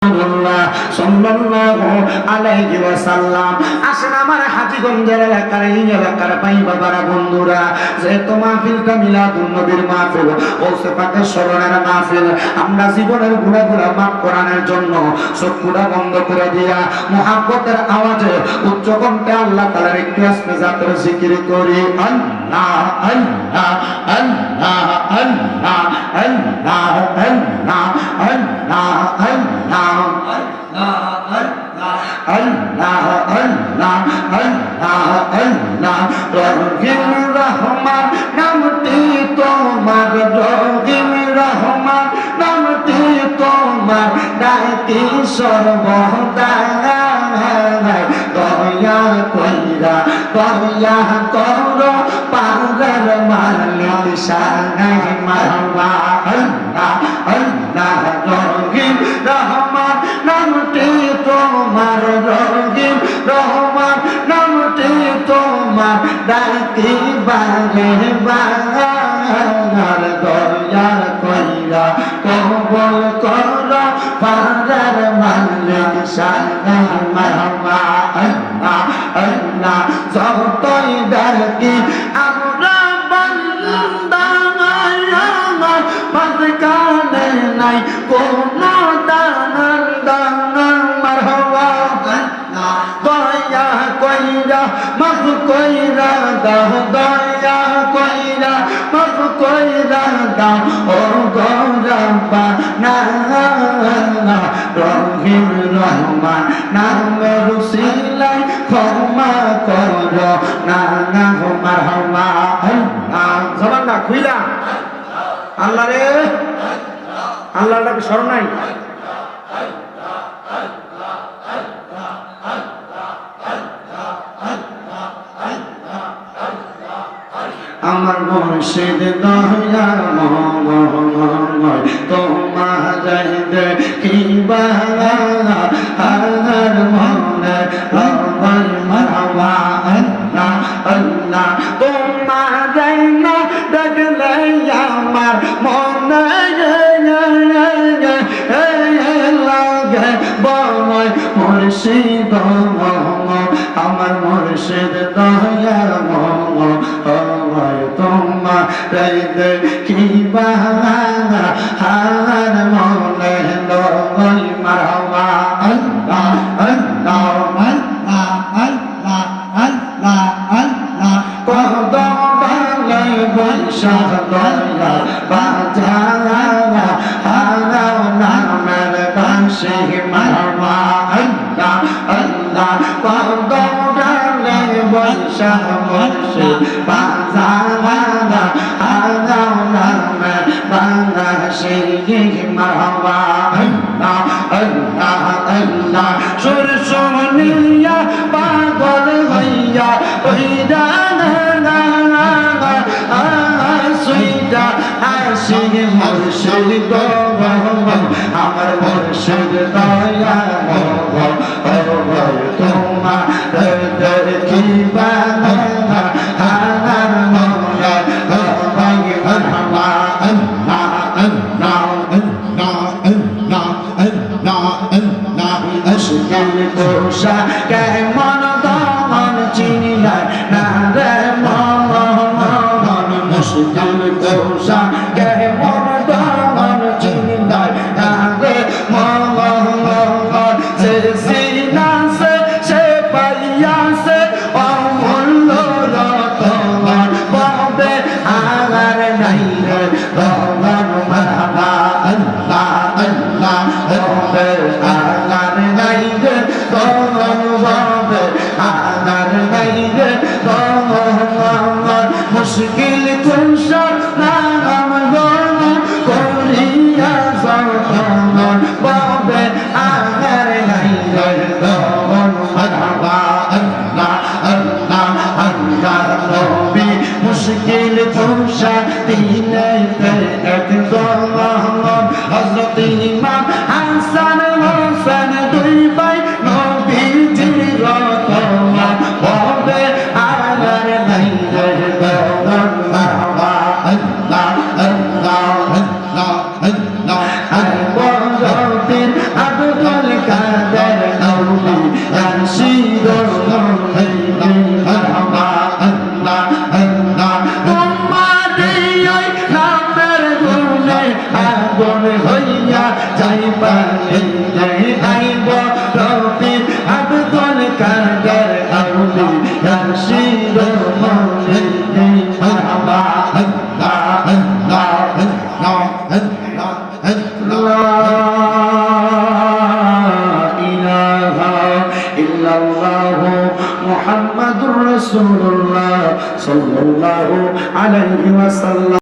সাল্লাল্লাহু আলাইহি ওয়াসাল্লাম। আসেন আমার হাজীগঞ্জের এলাকার এই এলাকার ভাই বাবারা বন্ধুরা, যেহেতু মাহফিলটা মিলাদুন নবীর মাহফিল, গৌসে পাকের স্মরণের মাহফিল, আমরা জীবনের গুনাহগুলো মাফ করানোর জন্য চক্ষুটা বন্ধ করে দিয়া মুহাব্বতের আওয়াজে উচ্চ কণ্ঠে আল্লাহ তাআলার একটু আস্তে জাতের জিকির করি। আল্লাহ আল্লাহ আল্লাহ আল্লাহ আল্লাহ আল্লাহ আল্লাহ আল্লাহ Allah Allah Allah Allah রহিম রহমান নামটি তোমার, রহিম রহমান নামটি তোমার, ডাকি সর্বদা দয়া কইরা দয়া করো পাগল মালিক শাহ মারবা। আল্লাহ আল্লাহ রহিম রহমান নামটি তোমার, রহিম রহমান নামটি তোমার, ডাকি বারে বাগার দয়া কইরা কবল কর পাগল মালিক শাহ মারবা। আল্লাহ আল্লাহ যতই ডাকি আমরা বান্দা আমার মাঝখানে নাই কোনো দানার দানার মারহাবা। দয়া কইরা মাফ কইরা দাও, দয়া কইরা মাফ কইরা দাও ও গৌরবা না। রহিম রহমান নামের উসিলায় ক্ষমা করো না না মারহাবা। আল্লাহ জবানটা খুইলা আল্লাহ রে, আল্লাহটাকে স্মরণ নাই। আমার মুর্শিদ দয়া মঙ্গল তোমার দেখিবা আর মনে আমার মারহাবা। আল্লাহ আল্লাহ তোমার না দেখলে আমার মনে লাগে বয় মুর্শিদ আমার মুর্শিদ দয়া মঙ্গল তোমার দেখিবা হার মনে লই মারহাবা। আল্লাহ আল্লাহ আল্লাহ আল্লাহ আল্লাহ আল্লাহ কদম ডালে বৈশা দয়া বাজারা হারাও নামের বাঁশি মারহাবা। আল্লাহ আল্লাহ কদম ডালে বৈশা বৈশি বাজারা হারাও নামের বাঁশি মারহাবা। আল্লাহ আল্লাহ আল্লাহ সুর শুনিয়া পাগল হইয়া ওইরা সুইটা আসি মুর্শিদ আমার মুর্শিদ দয়া তোমার দেখিবা হারার মনে মারহাবা। আল্লাহ আল্লাহ আল্লাহ আল্লাহ আল্লাহ আল্লাহ আশকাল কোশা কেমন দমন চিনিলাই না রে মন মুশকিল কোশা কেমন দমন চিনিলাই না রে মন সে সিনা সে পাইয়া সে অমূল্য রতন পাবে আর নাই রে দমন মারহাবা। আল্লাহ আল্লাহ পাবে আর নাই রে দমন পাবে আর নাই রে দমন মুশকিল কুশা নাম গণ করিয়া যতন পাবে আর নাই রে দমন মারহাবা। আল্লাহ আল্লাহ আল্লাহ নবী মুশকিল কুশা দিনেতে একজন হযরত ইমাম হাসান হোসেন দুই ভাই নবীজির রাসূলুল্লাহ সাল্লাল্লাহু আলাইহি ওয়াসাল্লাম।